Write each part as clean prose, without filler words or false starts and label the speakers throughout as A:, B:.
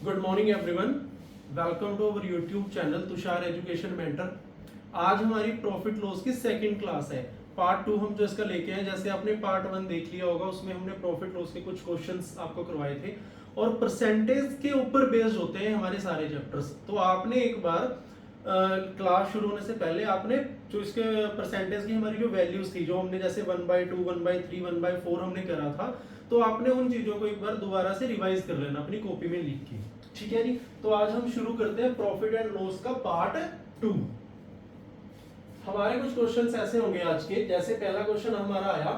A: Good morning everyone, welcome to our YouTube channel Tushar education mentor. आज हमारी profit loss की second class है। Part 2 हम जो इसका लेके हैं, जैसे आपने पार्ट 1 देख लिया होगा, उसमें हमने प्रॉफिट लॉस के कुछ क्वेश्चंस आपको करवाए थे और परसेंटेज के ऊपर बेस्ड होते हैं हमारे सारे चैप्टर्स। तो आपने एक बार क्लास शुरू होने से पहले आपने जो इसके परसेंटेज की हमारी जो वैल्यूज थी, जो हमने जैसे 1/2, 1/3, 1/4 हमने करा था, तो आपने उन चीजों को एक बार दोबारा से रिवाइज कर लेना अपनी कॉपी में लिख के। ठीक है जी। तो आज हम शुरू करते हैं प्रॉफिट एंड लॉस का पार्ट 2। हमारे कुछ क्वेश्चंस ऐसे होंगे आज के, जैसे पहला क्वेश्चन हमारा आया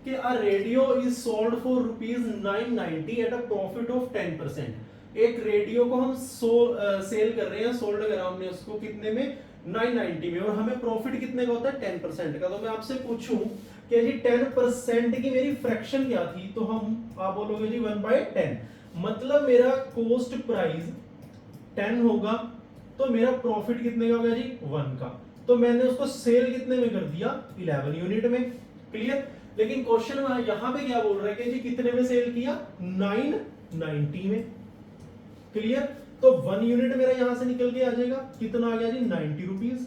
A: कि a radio is sold for ₹990 at a profit of 10%। एक रेडियो को हम सेल कर रहे हैं, सोल्ड करा हमने उसको कितने में, 990 में, और हमें प्रॉफिट कितने का होता है, 10% का। तो मैं आपसे पूछूं कि जी 10% की मेरी फ्रैक्शन क्या थी, तो आप बोलोगे जी 1/10। मतलब मेरा कॉस्ट प्राइस 10 होगा तो मेरा प्रॉफिट कितने का होगा जी, 1 का। तो मैंने उसको सेल कितने में कर दिया, 11 यूनिट में। क्लियर। लेकिन क्वेश्चन यहां पे क्या बोल रहा है कि जी कितने में सेल किया, 990 में। क्लियर। तो 1 यूनिट मेरा यहां से निकल के आ जाएगा, कितना आ गया जी, 90 रुपीज।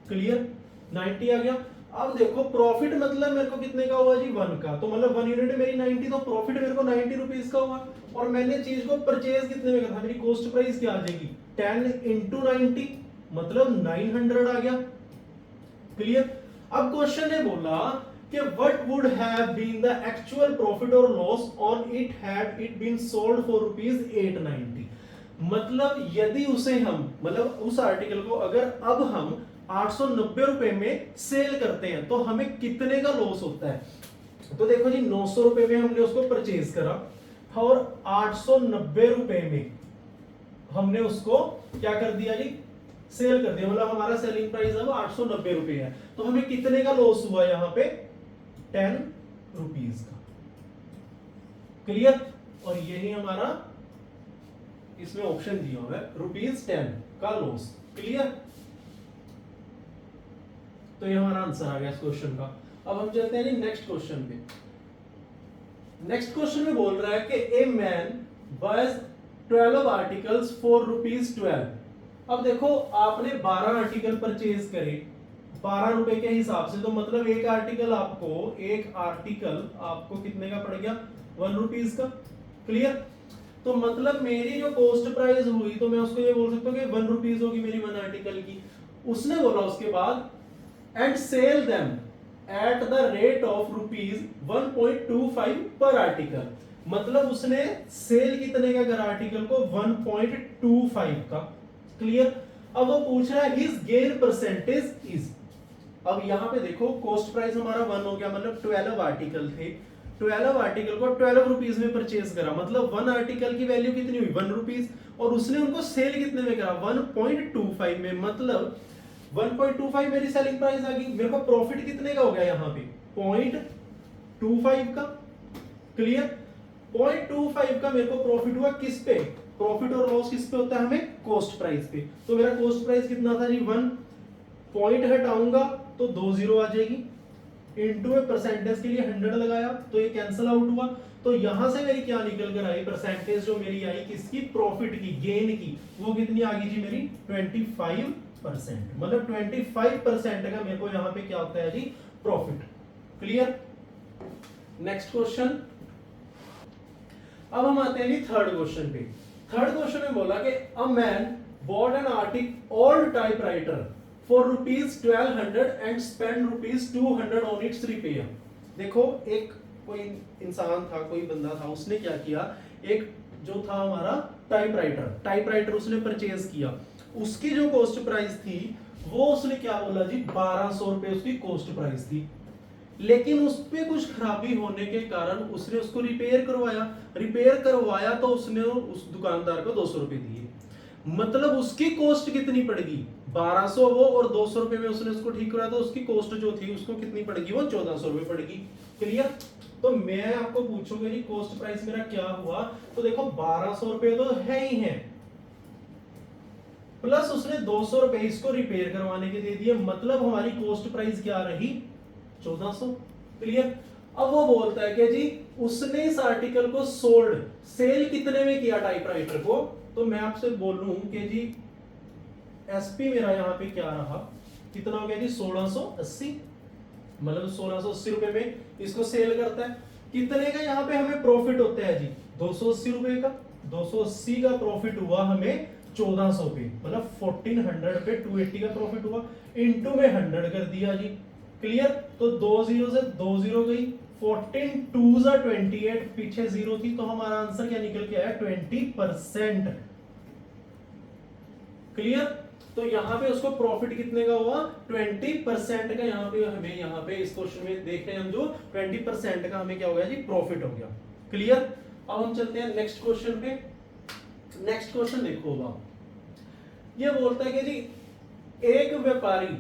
A: क्लियर, 90 आ गया। अब देखो प्रॉफिट मतलब मेरे को कितने का हुआ जी, 1 का। तो मतलब 1 यूनिट मेरी 90, तो प्रॉफिट मेरे को 90 रुपीज का हुआ। और मैंने चीज को परचेज कितने में करा था, मेरी कॉस्ट प्राइस क्या आ जाएगी, 10 into 90, मतलब 900 आ गया। क्लियर। अब क्वेश्चन ने बोला कि what would have been the actual profit और loss on it had it been sold for ₹890। मतलब यदि उसे हम, मतलब उस आर्टिकल को अगर अब हम 890 रुपए में सेल करते हैं तो हमें कितने का लॉस होता है। तो देखो जी 900 रुपए में हमने उसको परचेज करा और 890 रुपए में हमने उसको क्या कर दिया जी, सेल कर दिया। मतलब हमारा सेलिंग प्राइस अब 890 रुपए है। तो हमें कितने का लॉस हुआ यहां पे, 10 रुपीज का। क्लियर। और यही हमारा इसमें ऑप्शन दिया हुआ है, ₹10 का लॉस। क्लियर। तो ये हमारा आंसर आ गया इस क्वेश्चन का। अब हम चलते हैं नेक्स्ट क्वेश्चन पे। नेक्स्ट क्वेश्चन में बोल रहा है कि a man boys 12 articles for ₹12। अब देखो आपने 12 आर्टिकल परचेज करे 12 रुपए के हिसाब से, तो मतलब एक आर्टिकल आपको कितने का पड़ गया, 1 रुपीज का। क्लियर। तो मतलब मेरी जो कॉस्ट प्राइस हुई, तो मैं उसको ये बोल सकता हूँ कि 1 रुपीज होगी मेरी 1 आर्टिकल की। उसने बोला उसके बाद and sell them at the rate of ₹1.25 पर आर्टिकल। मतलब उसने सेल कितने का करा आर्टिकल को, 1.25 का। क्लियर। अब वो पूछ रहा है हिज गेन परसेंटेज इज। अब यहां पे देखो कॉस्ट प्राइस हमारा 1 हो गया, मतलब 12 आर्टिकल थे। 12 आर्टिकल को 12 रुपीज में परचेज करा, मतलब 1 आर्टिकल की वैल्यू कितनी हुई, 1 रुपीज। और उसने उनको सेल कितने में करा, 1.25 में। मतलब 1.25 मेरी सेलिंग प्राइस आ गई। मेरे को प्रॉफिट कितने का हो गया यहाँ पे, 0.25 का। क्लियर। 0.25 का मेरे को प्रॉफिट हुआ किस पे, प्रॉफिट और लॉस किस पे होता है, हमें कॉस्ट प्राइस पे। तो मेरा कॉस्ट प्राइस कितना था जी, 1 पॉइंट हटाऊंगा तो 2 जीरो आ जाएगी, इनटू में परसेंटेज के लिए 100 लगाया तो ये कैंसिल आउट हुआ। तो यहां से मेरी क्या निकल कर आई, परसेंटेज जो मेरी आई किसकी, प्रॉफिट की, गेन की, वो कितनी आ गई जी मेरी, 25%। मतलब 25% का मेरे को यहां पे क्या होता है जी, प्रॉफिट। क्लियर। Next question. अब हम आते हैं जी थर्ड क्वेश्चन पे। थर्ड क्वेश्चन में बोला कि a man bot an article old typewriter for ₹1200 and spend ₹200 on it's repair. देखो एक कोई इंसान था, कोई बंदा था, उसने क्या किया, एक जो था हमारा टाइपराइटर उसने परचेज किया। उसकी जो कॉस्ट प्राइस थी वो उसने क्या बोला जी, 1200 रुपए उसकी कॉस्ट प्राइस थी। लेकिन उस पे कुछ खराबी होने के कारण उसने उसको रिपेयर करवाया तो उसने उस दुकानदार को 200 रुपए दिए। मतलब उसकी कॉस्ट कितनी पड़ेगी, 1200 वो, और 200 रुपए में उसने उसको ठीक कराया, तो उसकी कॉस्ट जो थी उसको कितनी पड़ेगी, वो 1400 रुपए पड़ेगी। क्लियर। तो मैं आपको पूछूंगा जी कॉस्ट प्राइस मेरा क्या हुआ, तो देखो 1200 रुपए तो है ही है, प्लस उसने 200 रुपए इसको रिपेयर करवाने के दे दिए, मतलब हमारी कॉस्ट प्राइस क्या रही, 1400। क्लियर। अब वो बोलता है कि जी उसने इस आर्टिकल को सोल्ड, सेल कितने में किया टाइपराइटर को, तो मैं आपसे बोलूं कि जी एसपी मेरा यहाँ पे क्या रहा, कितना हो गया जी 1680, मतलब 1680 रुपए में इसको सेल करता है। कितने का यहाँ पे हमें प्रॉफिट होता है जी 280 रुपए का, 280 का प्रॉफिट हुआ हमें 1400 पे, मतलब 1400 पे 280 का प्रॉफिट हुआ, इनटू में 100 कर दिया जी। क्लियर, तो 20 से 20 गई, 14 2 जा 28, पीछे जीरो थी, तो हमारा आंसर क्या निकल के आया 20%। क्लियर, तो यहाँ पे उसको प्रॉफिट कितने का हुआ 20% का, यहाँ पे हमें यहाँ पे इस क्वेश्चन में देख रहे हैं हम जो 20% का हमें क्या हो गया जी प्रॉफिट हो गया। क्लियर, अब हम चलते हैं नेक्स्ट क्वेश्चन पे। नेक्स्ट क्वेश्चन देखो, अब ये बोलता है कि जी एक व्यापारी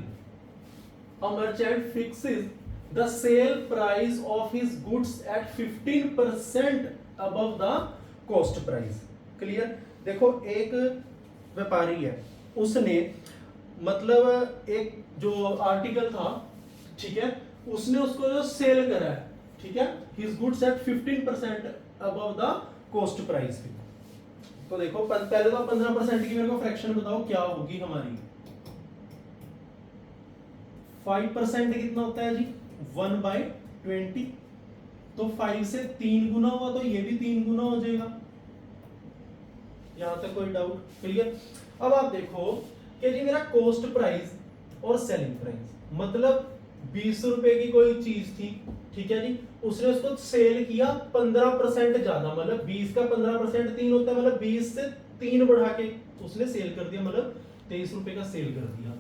A: a merchant fixes the sale price of his goods at 15% above the cost price। Clear, देखो एक व्यापारी है, उसने मतलब एक जो आर्टिकल था, ठीक है, उसने उसको जो सेल करा है, ठीक है, his goods at 15% above the cost price पे। तो देखो पहले तो 15% की मेरे को फ्रैक्शन बताओ क्या होगी हमारी। 5% कितना होता है जी 1/20, तो 5 से 3 गुना हुआ तो ये भी 3 गुना हो जाएगा, यहां तक कोई डाउट। क्लियर, अब आप देखो कि जी मेरा कॉस्ट प्राइस और सेलिंग प्राइस, मतलब 20 रुपए की कोई चीज थी, ठीक है जी, उसने उसको सेल किया 15% ज्यादा, मतलब 20 का 15% 3 होता है, मतलब 20 से 3 बढ़ा के उसने सेल कर दिया, मतलब 23 रुपए का सेल कर दिया।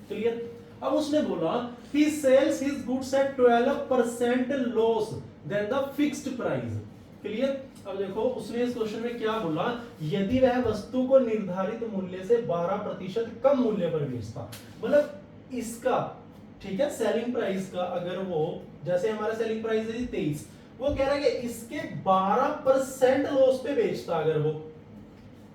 A: क्लियर, अब उसने बोला he sells his goods at 12% loss than the fixed price। Clear, अब देखो उसने इस क्वेश्चन में क्या बोला, यदि वह वस्तु को निर्धारित मूल्य से 12% कम मूल्य पर बेचता, मतलब इसका, ठीक है, सेलिंग प्राइस का, अगर वो जैसे हमारा सेलिंग प्राइस है 23, वो कह रहा है कि इसके 12% लॉस पे बेचता अगर वो,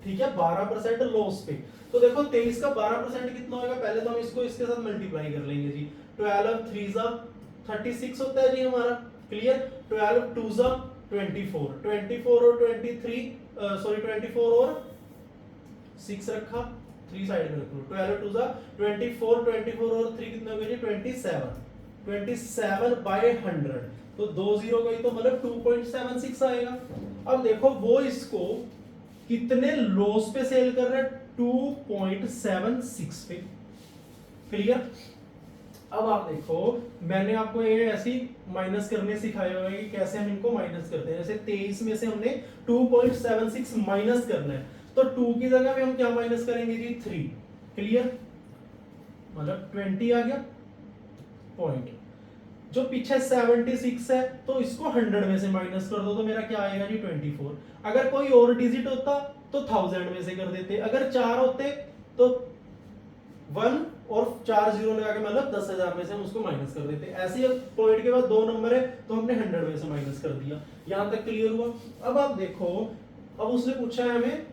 A: ठीक है, 12% लॉस पे, तो देखो 23 का 12% कितना होगा, पहले तो हम इसको इसके साथ मल्टीप्लाई कर लेंगे जी, 12 3 जा 36 होता है जी हमारा। क्लियर, 12 2 जा 24, 24 और 23 सॉरी 24 और 6 रखा, 3 साइड में रख लो, 12 2 जा 24, 24 और 3 कितना हो गया जी 27, 27/100, तो 20 गई तो मतलब 2.76 आएगा। अब देखो वो इसको कितने लॉस पे सेल कर रहा है 2.76 पे। क्लियर, अब आप देखो मैंने आपको ये ऐसी माइनस करने सिखाए हुए हैं कि कैसे हम इनको माइनस करते हैं, जैसे 23 में से हमने 2.76 माइनस करना है, तो 2 की जगह पे हम क्या माइनस करेंगे जी 3। क्लियर, मतलब 20 आ गया पॉइंट, जो पीछे 76 है तो इसको 100 में से माइनस कर दो तो मेरा क्या आएगा जी 24। अगर कोई और डिजिट होता तो 1000 में से कर देते, अगर 4 होते तो 1 और 4 जीरो लगा के मतलब 10,000 में से हम उसको माइनस कर देते। ऐसे ही पॉइंट के बाद 2 नंबर है तो हमने 100 में से माइनस कर दिया। यहां तक क्लियर हुआ। अब आप देखो, अब उसने पूछा है हमें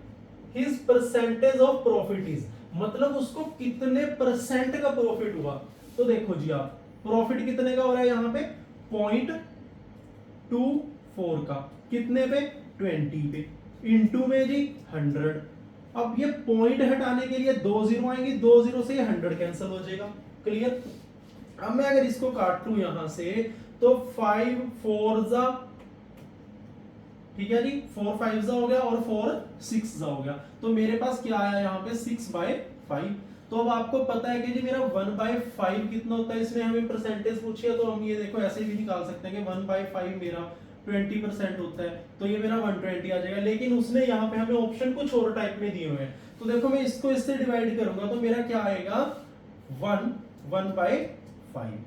A: his percentage of profit is, मतलब उसको कितने परसेंट का प्रॉफिट हुआ। तो देखो जी आप प्रॉफिट कितने का हो रहा है यहाँ पे 0.24 का, कितने पे 20 पे, इनटू में जी 100। अब ये पॉइंट हटाने के लिए 2 जीरो आएंगे, 2 जीरो से 100 कैंसिल हो जाएगा। क्लियर, अब मैं अगर इसको काट लूं यहां से तो 5 4 जा, ठीक है जी, 4 5 जा हो गया और 4 6 जा हो गया, तो मेरे पास क्या आया यहाँ पे 6/5। तो अब आपको पता है कि जी मेरा 1/5 कितना होता है, इसमें हमें परसेंटेज पूछी है तो हम ये देखो ऐसे भी निकाल सकते हैं कि 1/5 मेरा 20% होता है, तो ये मेरा 120 आ जाएगा। लेकिन उसने यहाँ पे हमें ऑप्शन कुछ और टाइप में दिए हुए हैं, तो देखो मैं इसको इससे डिवाइड करूंगा तो मेरा क्या आएगा 1/5।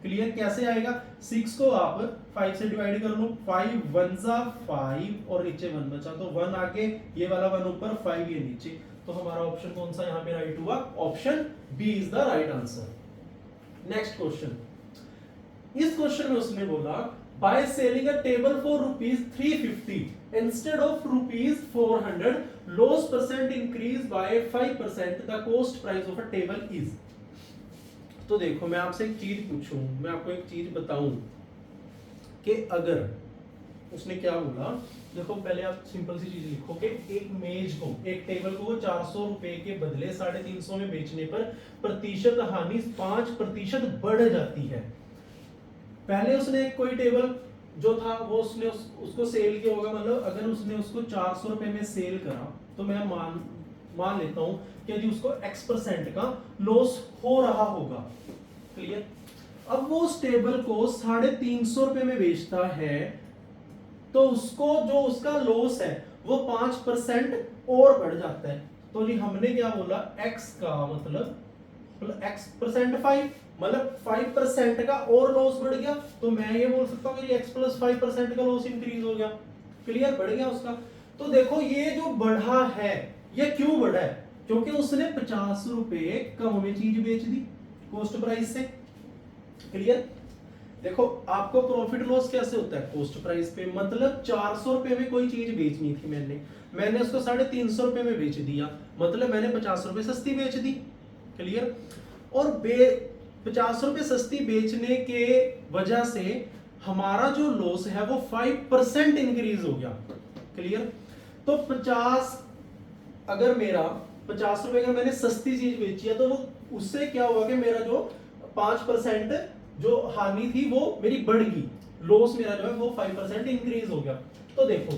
A: क्लियर, कैसे आएगा, 6 को आप 5 से डिवाइड कर लो, 5 1 जा 5 और नीचे 1 बचा, तो 1 आगे, ये वाला 1 ऊपर, 5 ये नीचे, तो हमारा ऑप्शन कौन सा यहाँ पे राइट हुआ, option B is the right answer. Next question, इस क्वेश्चन में उसने बोला by selling a table for ₹350 instead of ₹400 loss percent increase by 5%, the cost price of a table is. तो देखो मैं आपसे एक चीज पूछूं, मैं आपको एक चीज बताऊं, कि अगर उसने क्या बोला, देखो पहले आप सिंपल सी चीज लिखो कि एक मेज को, एक टेबल को 400 रुपए के बदले 350 में बेचने पर प्रतिशत हानि 5% बढ़ जाती है। पहले उसने कोई टेबल जो था वो उसने उसको सेल किया होगा, मतलब अगर उसने उसको 400 रुपए में सेल करा तो मैं मान लेता हूं कि जी उसको X% का लॉस हो रहा होगा। क्लियर। अब वो उस टेबल को 350 रुपए में बेचता है तो उसको जो उसका लॉस है वो 5% और बढ़ जाता है। तो जी हमने क्या बोला, x का मतलब x% 5, मतलब 5% का और लॉस बढ़ गया, तो मैं ये बोल सकता हूँ कि x + 5% का लॉस इंक्रीज हो गया। क्लियर, बढ़ गया उसका। तो देखो ये जो बढ़ा है ये क्यों बढ़ा है, क्योंकि उसने 50 रुपए कम में चीज बेच दी कॉस्ट प्राइस से। क्लियर। देखो आपको प्रॉफिट लॉस कैसे होता है, कॉस्ट प्राइस पे, मतलब 400 रुपए में कोई चीज बेचनी थी मैंने उसको 350 रुपए में बेच दिया, मतलब मैंने 50 रुपए सस्ती बेच दी। क्लियर। और 50 रुपए सस्ती बेचने के वजह से हमारा जो लॉस है वो 5% इंक्रीज हो गया। क्लियर। तो 50 अगर मेरा 50 रुपए का मैंने सस्ती चीज बेची है तो वो उससे क्या हुआ कि मेरा जो 5% जो हानि थी वो मेरी बढ़ गई, लॉस मेरा जो है वो 5% इंक्रीज हो गया। तो देखो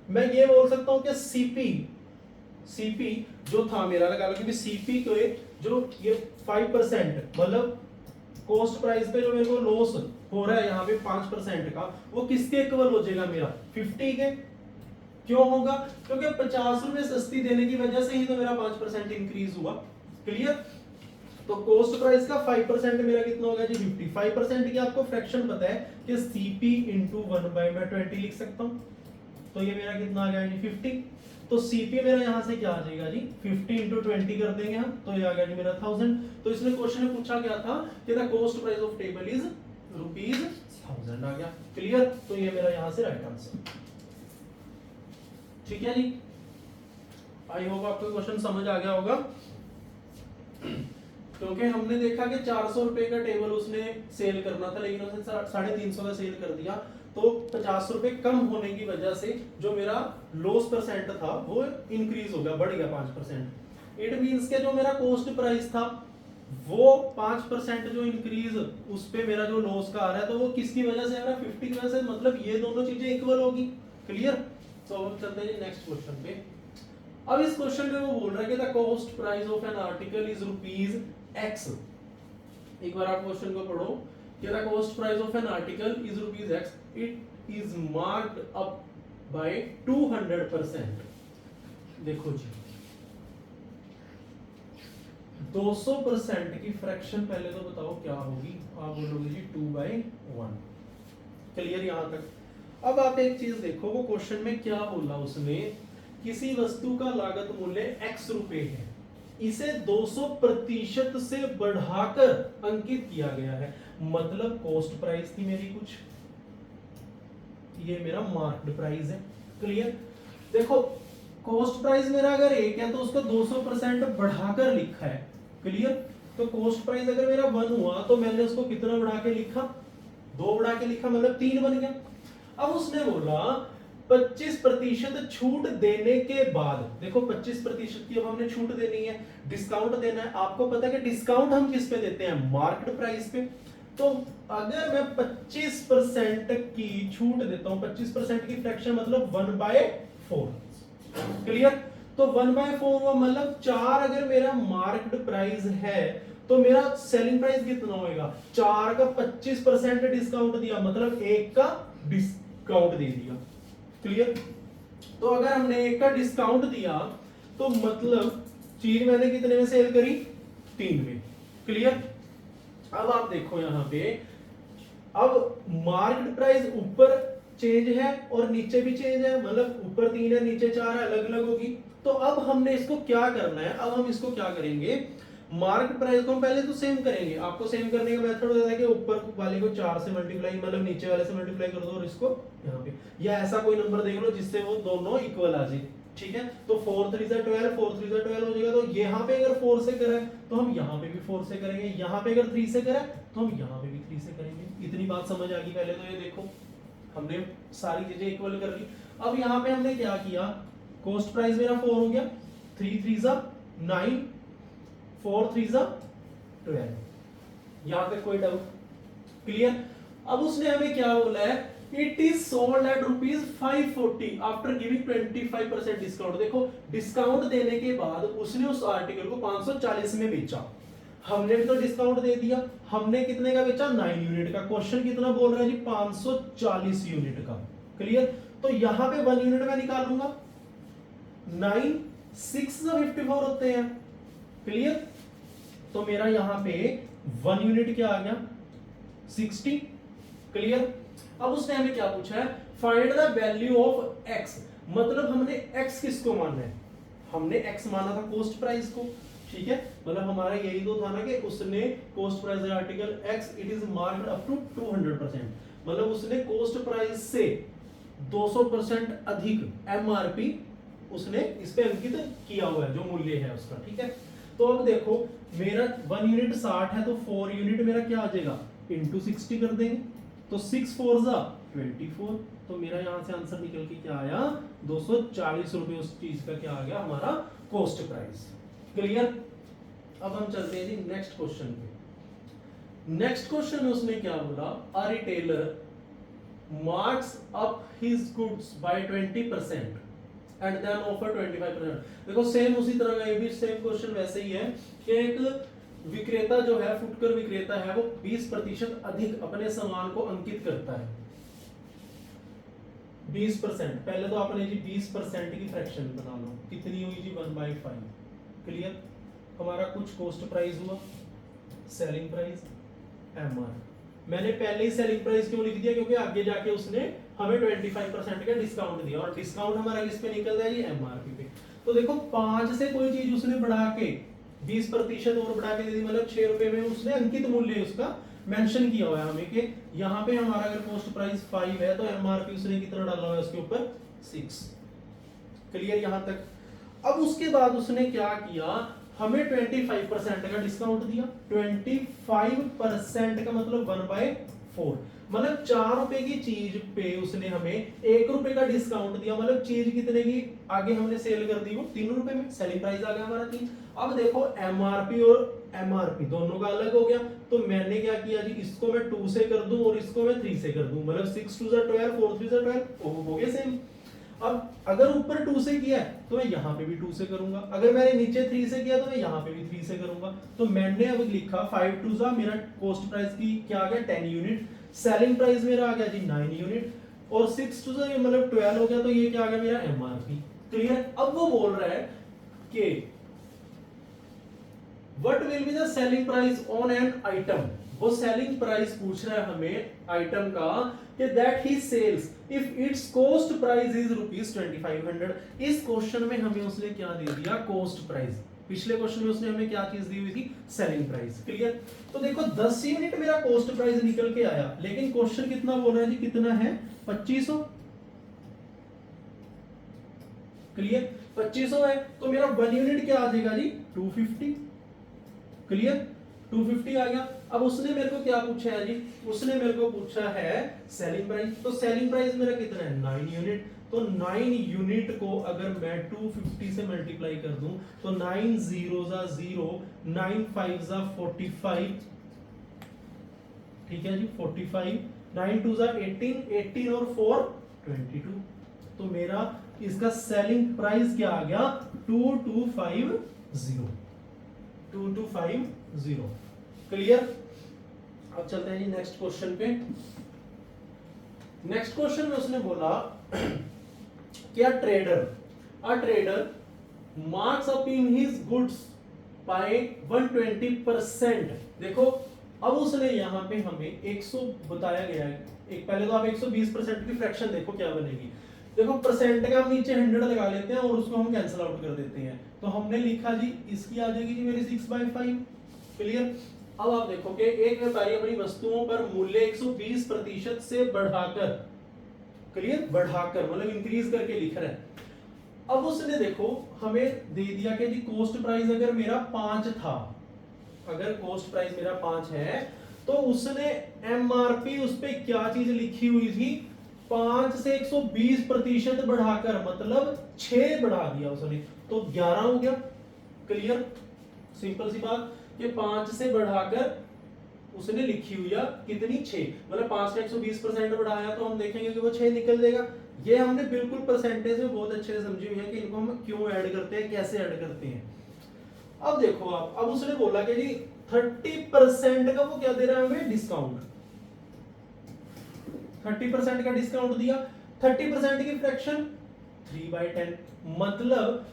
A: मैं ये बोल सकता हूं कि सीपी जो था मेरा, लगा लो क्योंकि सीपी को जो ये 5% मतलब कॉस्ट प्राइस पे जो मेरे को लॉस हो रहा है यहाँ पे 5% का, वो किसके इक्वल हो जाएगा, मेरा 50 के। क्यों होगा, क्योंकि 50 रुपए सस्ती देने की वजह से ही तो मेरा 5% इंक्रीज हुआ। क्लियर। तो कॉस्ट प्राइस का 5% मेरा कितना हो गया जी 50। 5% की आपको फ्रैक्शन पता है कि CP × 1/20 लिख सकता हूं, तो ये मेरा कितना आ गया जी 50। तो CP मेरा यहां से क्या आ जाएगा जी 50 × 20 कर देंगे हम, तो ये आ गया जी मेरा 1000। तो इसने क्वेश्चन में पूछा क्या था कि the cost price of table is ₹1000 आ गया। क्लियर। तो ये मेरा यहां से राइट आंसर। ठीक है जी, आई होप आपको क्वेश्चन समझ आ गया होगा। क्योंकि हमने देखा कि 400 रुपए का टेबल उसने सेल करना था लेकिन उसने 350 का सेल कर दिया, तो 50 रुपए कम होने की वजह से जो मेरा लॉस परसेंट था वो इंक्रीज हो गया, बढ़ गया 5%। इट मींस के जो मेरा कॉस्ट प्राइस था वो 5% जो इंक्रीज उस पे मेरा जो लॉस का आ रहा है तो वो किसकी वजह से आ रहा है, 50 की वजह से, मतलब ये दोनों चीजें इक्वल होगी। क्लियर। तो अब चलते हैं नेक्स्ट क्वेश्चन पे। अब इस क्वेश्चन में वो बोल रहा है कि the cost price of an article is ₹X। एक बार आप क्वेश्चन को पढ़ो कि the cost price of an article is ₹X, it is marked up by 200%। देखो जी 200% की फ्रैक्शन पहले तो बताओ क्या होगी, आप बोलोगे जी 2/1। क्लियर यहां तक। अब आप एक चीज देखो वो क्वेश्चन में क्या बोला उसने, किसी वस्तु का लागत मूल्य X रुपए है, इसे 200% से बढ़ाकर अंकित किया गया है, मतलब कॉस्ट प्राइस थी मेरी कुछ, ये मेरा मार्क्ड प्राइस है। क्लियर। देखो कॉस्ट प्राइस मेरा अगर 1 है तो उसको 200% बढ़ाकर लिखा है। क्लियर। तो कॉस्ट प्राइस अगर मेरा 1 हुआ तो मैंने उसको कितना बढ़ा के लिखा, 2 बढ़ा के लिखा, मतलब 3 बन गया। अब उसने बोला 25% छूट देने के बाद, देखो 25% की अब हमने छूट देनी है, डिस्काउंट देना है। आपको पता है कि डिस्काउंट हम किस पे देते हैं, मार्केट प्राइस पे। तो अगर मैं 25% की छूट देता हूं, 25% की फ्रैक्शन मतलब 1/4। क्लियर। तो 1/4 हुआ, मतलब 4 अगर मेरा मार्केट प्राइस है तो मेरा सेलिंग प्राइस कितना होगा, 4 का 25% डिस्काउंट दिया, मतलब 1 का डिस्काउंट दे दिया। क्लियर। तो अगर हमने 1 का डिस्काउंट दिया तो मतलब चीज मैंने कितने में सेल करी, 3 में। क्लियर। अब आप देखो यहां पे, अब मार्केट प्राइस ऊपर चेंज है और नीचे भी चेंज है, मतलब ऊपर 3 है नीचे 4 है, अलग अलग होगी। तो अब हमने इसको क्या करना है, अब हम इसको क्या करेंगे, मार्केट प्राइस को हम पहले तो सेम करेंगे। आपको सेम करने का मेथड होता है कि ऊपर वाले को 4 से मल्टीप्लाई, मतलब नीचे वाले से मल्टीप्लाई कर दो और इसको यहाँ पे, या ऐसा कोई नंबर देख लो जिससे वो दोनों इक्वल आ जाए। ठीक है। तो 4 3 12, 4 3 12 हो जाएगा। तो यहाँ पे अगर 4 से करें तो हम यहाँ पे भी 4 से करेंगे, यहाँ पे अगर 3 से करें तो हम यहाँ पे भी 3 से करेंगे। इतनी बात समझ आ गई पहले तो ये देखो। हमने सारी चीजें इक्वल कर ली। अब यहाँ पे हमने क्या किया, कॉस्ट प्राइस मेरा 4 हो गया, 3 3 जा 9, 4 3 जा 12। यहां तक कोई डाउट? क्लियर। अब उसने हमें क्या बोला है, it is sold at ₹540 after giving 25% discount. देखो डिस्काउंट देने के बाद उसने उस आर्टिकल को 540 में बेचा, हमने भी तो डिस्काउंट दे दिया, हमने कितने का बेचा, 9 यूनिट का। क्वेश्चन कितना बोल रहा है जी, 540 यूनिट का। क्लियर। तो यहां पे 1 यूनिट में निकालूंगा, 9 6 54 होते हैं। क्लियर। तो मेरा यहां पे 1 यूनिट क्या आ गया, 60। क्लियर। अब उसने हमें क्या पूछा है, find the value of x. मतलब हमने एक्स किसको माना है, हमने एक्स माना था कॉस्ट प्राइस को। ठीक है, मतलब हमारा यही तो था ना कि उसने cost price article X it is marked up to 200%, मतलब उसने कॉस्ट प्राइस से 200% अधिक एमआरपी उसने इस पे अंकित किया हुआ है, जो मूल्य है उसका। ठीक है। तो अब देखो मेरा 1 यूनिट 60 है, तो 4 यूनिट मेरा क्या आ जाएगा, इंटू 60 कर देंगे, तो 6 4 जा 24। तो मेरा यहां से आंसर निकल के क्या आया, 240 रुपए उस चीज का क्या आ गया, हमारा कॉस्ट प्राइस। क्लियर। अब हम चलते हैं जी नेक्स्ट क्वेश्चन पे। नेक्स्ट क्वेश्चन में उसने क्या बोला, a retailer marks up his goods by 20% and then offer 25%। देखो सेम उसी तरह का ये भी सेम क्वेश्चन वैसे ही है कि एक विक्रेता जो है, फुटकर विक्रेता है, वो 20% अधिक अपने सामान को अंकित करता है। 20%, पहले तो आपने जी 20% की फ्रैक्शन बना लो, कितनी हुई जी 1/5। क्लियर। हमारा कुछ कॉस्ट प्राइस हुआ, सेलिंग प्राइस, एमआर। मैंने पहले ही सेलिंग प्राइस क्यों लिख दिया, क्योंकि आगे जाके उसने हमें 25% का डिस्काउंट दिया, और डिस्काउंट हमारा किस पे निकल रहा है, एमआरपी पे। तो देखो 5 से कोई चीज उसने बढ़ा के 20% और बढ़ा के दे दी, मतलब 6 रुपए में उसने अंकित मूल्य उसका मेंशन किया हुआ है हमें कि यहाँ पे हमारा अगर कॉस्ट प्राइस 5 है तो एमआरपी उसने कितना डाला हुआ है उसके ऊपर, 6। क्लियर यहां तक। अब उसके बाद उसने क्या किया, हमें 25% का डिस्काउंट दिया। 25% का मतलब 1/4, मतलब 4 रुपए की चीज पे उसने हमें 1 रुपए का डिस्काउंट दिया, मतलब चीज कितने की आगे हमने सेल कर दी, वो 3 रुपए में, सेलिंग प्राइस आ गया हमारा 3। अब देखो एमआरपी और एमआरपी दोनों का अलग हो गया, तो मैंने क्या किया जी, इसको मैं 2 से कर दूं और इसको मैं 3 से कर दूं, मतलब 6 2 12, 4 3 12 हो गया सेम। अब अगर ऊपर 2 से किया है तो मैं यहां पे भी 2 से करूंगा, अगर मैंने नीचे 3 से किया तो मैं यहां पे भी 3 से करूंगा। तो मैंने अब लिखा 5 2 जा, मेरा कॉस्ट प्राइस की क्या आ गया, 10 यूनिट, सेलिंग प्राइस मेरा आ गया जी 9 यूनिट, और 6 2 जा मतलब 12 हो गया, तो ये क्या आ गया मेरा एमआरपी। क्लियर। अब वो बोल रहा है कि what will be the selling price on an item. वो सेलिंग प्राइस पूछ रहा है हमें आइटम का कि that he sells if its cost price is ₹2500। इस क्वेश्चन में हमें उसने क्या दे दिया, कॉस्ट प्राइस। पिछले क्वेश्चन में उसने हमें क्या चीज दी हुई थी, सेलिंग प्राइस। क्लियर। तो देखो 10 यूनिट मेरा कॉस्ट प्राइस निकल के आया, लेकिन क्वेश्चन कितना बोल रहा है जी, कितना है, 2500। क्लियर। 2500 है तो मेरा 1 यूनिट क्या आ जाएगा जी, 250। क्लियर। 250 आ गया। अब उसने मेरे को क्या पूछा है जी, उसने मेरे को पूछा है सेलिंग प्राइस। तो सेलिंग प्राइस मेरा कितना है, 9 यूनिट। तो 9 यूनिट को अगर मैं 250 से मल्टीप्लाई कर दूं तो 9 0 जा 0, 9 5 जा 45। ठीक है जी 45, 9 2 जा 18, 18 और 4 22। तो मेरा इसका सेलिंग प्राइस क्या आ गया, 2250। 2250। क्लियर। अब चलते हैं जी नेक्स्ट क्वेश्चन पे। नेक्स्ट क्वेश्चन में उसने बोला क्या a trader marks up in his goods bye 120%। देखो अब उसने यहां पे हमें 100 बताया गया है, एक पहले तो आप 120% की फ्रैक्शन देखो क्या बनेगी। देखो परसेंट का हम नीचे 100 लगा लेते हैं और उसको हम कैंसिल आउट कर देते हैं, तो हमने लिखा जी इसकी आ जाएगी जी मेरी 6/5। क्लियर। अब आप देखो कि एक व्यापारी अपनी वस्तुओं पर मूल्य 120% से बढ़ाकर, क्लियर, बढ़ाकर मतलब इंक्रीज करके लिख रहा है। अब उसने देखो हमें दे दिया कि जी कॉस्ट प्राइस अगर मेरा 5 था, अगर कॉस्ट प्राइस मेरा 5 है तो उसने एमआरपी उस पे क्या चीज लिखी हुई थी, 5 से 120% बढ़ाकर मतलब 6 बढ़ा दिया उसने, तो 11 हो गया। क्लियर, सिंपल सी बात, कि 5 से बढ़ाकर उसने लिखी हुई है कितनी, 6, मतलब 5 का 120% बढ़ाया तो हम देखेंगे कि वो 6 निकल देगा। ये हमने बिल्कुल परसेंटेज में बहुत अच्छे से समझी हुई है कि इनको हम क्यों ऐड करते हैं, कैसे ऐड करते हैं। अब देखो आप, अब उसने बोला कि जी 30% का वो क्या दे रहा है हमें, डिस्काउंट। 30% का डिस्काउंट दिया, 30% की फ्रैक्शन 3/10, मतलब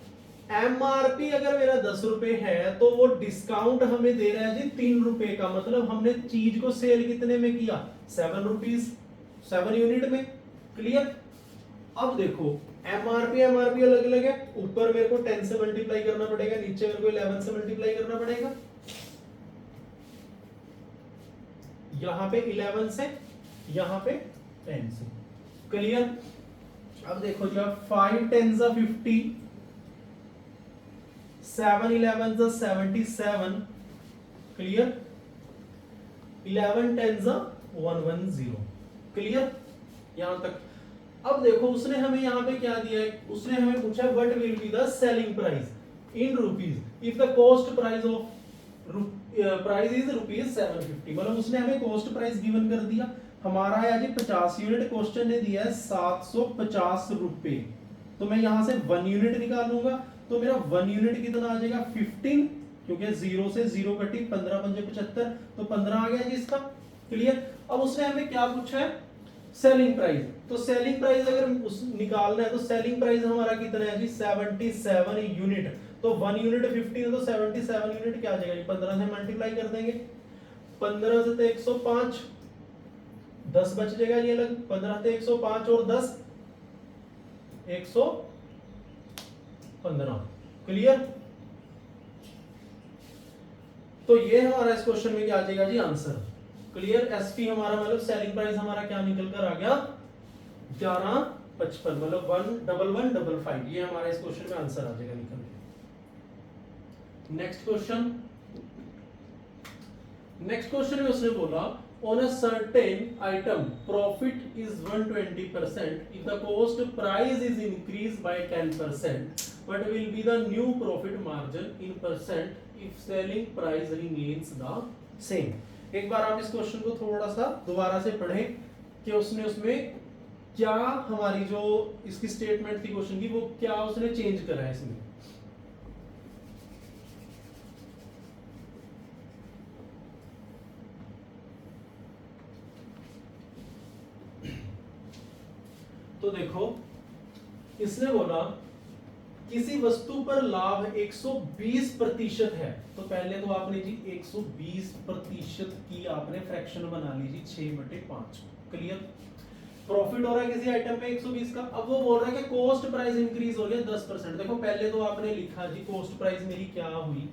A: एमआरपी अगर मेरा 10 रुपए है तो वो डिस्काउंट हमें दे रहा है जी 3 रुपए का, मतलब हमने चीज को सेल कितने में किया, 7 रुपीज, 7 यूनिट में। क्लियर, अब देखो एमआरपी अलग अलग है, ऊपर मेरे को 10 से मल्टीप्लाई करना पड़ेगा, नीचे मेरे को 11 से मल्टीप्लाई करना पड़ेगा, यहां पे 11 से, यहां पे 10 से। क्लियर, अब देखो जी, 5 10 50, 7 11 77, क्लियर, 11 10 110। क्लियर, यहां तक। अब देखो उसने हमें यहां पे क्या दिया है, उसने हमें पूछा है what will be the selling price in rupees if the cost price of price is rupees 750, मतलब उसने हमें कॉस्ट प्राइस गिवन कर दिया। हमारा है जी 50 यूनिट, क्वेश्चन ने दिया है 750 रुपए, तो मैं यहां से 1 यूनिट निकालूंगा, तो मेरा 1 यूनिट कितना आ जाएगा 15, क्योंकि 0 से 0 कटी, 15 पंजे 75, तो 15 आ गया जी इसका। क्लियर, अब उसने हमें क्या पूछा है, सेलिंग प्राइस, तो सेलिंग प्राइस अगर उस निकालना है तो सेलिंग प्राइस हमारा कितना है जी 77 यूनिट, तो 1 यूनिट 15 तो 77 यूनिट क्या आ जाएगा जी, 15 से मल्टीप्लाई कर देंगे, 15 से तो 105, 10 बच जाएगा ये अलग, 15 से 105 और 10 115। क्लियर, तो ये हमारा इस क्वेश्चन में क्या आ जाएगा जी आंसर। क्लियर, एसपी हमारा मतलब सेलिंग प्राइस हमारा क्या निकल कर आ गया 1155, मतलब 11155, ये हमारा इस क्वेश्चन में आंसर आ जाएगा निकल के। नेक्स्ट क्वेश्चन में उसने बोला on a certain item profit is 120% if the cost price is increased by 10%, what will be the new profit margin in percent if selling price remains the same। एक बार आप इस question को थोड़ा सा दोबारा से पढ़ें कि उसने उसमें क्या हमारी जो इसकी स्टेटमेंट थी क्वेश्चन की, वो क्या उसने चेंज करा है इसमें। तो देखो इसने बोला किसी वस्तु पर लाभ 120% है, तो पहले तो आपने जी 120% की आपने फ्रैक्शन बना ली जी 6/5। क्लियर, प्रॉफिट हो रहा है किसी आइटम पे 120 का, अब वो बोल रहा है कि कॉस्ट प्राइस इंक्रीज हो गया 10%। देखो पहले तो आपने लिखा जी कॉस्ट प्राइस मेरी क्या हुई,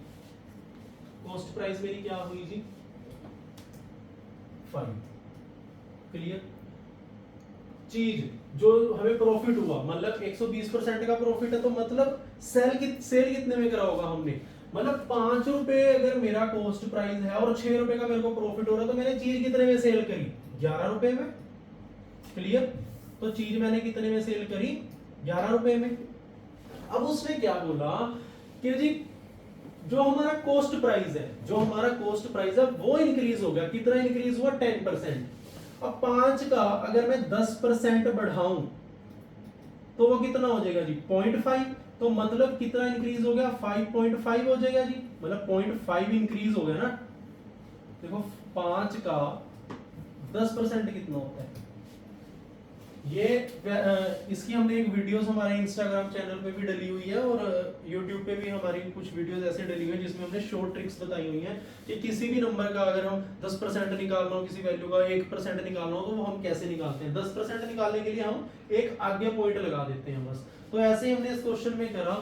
A: कॉस्ट प्राइस मेरी क्या हुई जी 5। क्लियर, चीज जो हमें प्रॉफिट हुआ, मतलब 120% का प्रॉफिट है, तो मतलब सेल कितने में करा होगा हमने, मतलब 5 रुपए अगर मेरा कॉस्ट प्राइस है और 6 रुपए का मेरे को प्रॉफिट हो रहा है, तो मैंने चीज कितने में सेल करी 11 रुपए में। क्लियर, तो चीज मैंने कितने में सेल करी 11 रुपए में। अब उसने क्या बोला कि जी जो हमारा कॉस्ट प्राइस है, वो इंक्रीज हो गया, कितना इंक्रीज हुआ 10%। अब 5 का अगर मैं 10% बढ़ाऊं तो वो कितना हो जाएगा जी 0.5, तो मतलब कितना इंक्रीज हो गया 5.5 हो जाएगा जी, मतलब 0.5 इंक्रीज हो गया ना। देखो 5 का 10% कितना होता है, ये इसकी हमने एक वीडियोस हमारे इंस्टाग्राम चैनल पे भी डली हुई है और यूट्यूब पे भी हमारी कुछ वीडियोस ऐसे डली हुई है जिसमें हमने शॉर्ट ट्रिक्स बताई हुई हैं कि किसी भी नंबर का अगर हम 10% निकालना हो, किसी वैल्यू का 1% निकालना हो, तो वो हम कैसे निकालते हैं। 10% निकालने के लिए हम एक आगे पॉइंट लगा देते हैं बस। तो ऐसे ही हमने इस क्वेश्चन में करा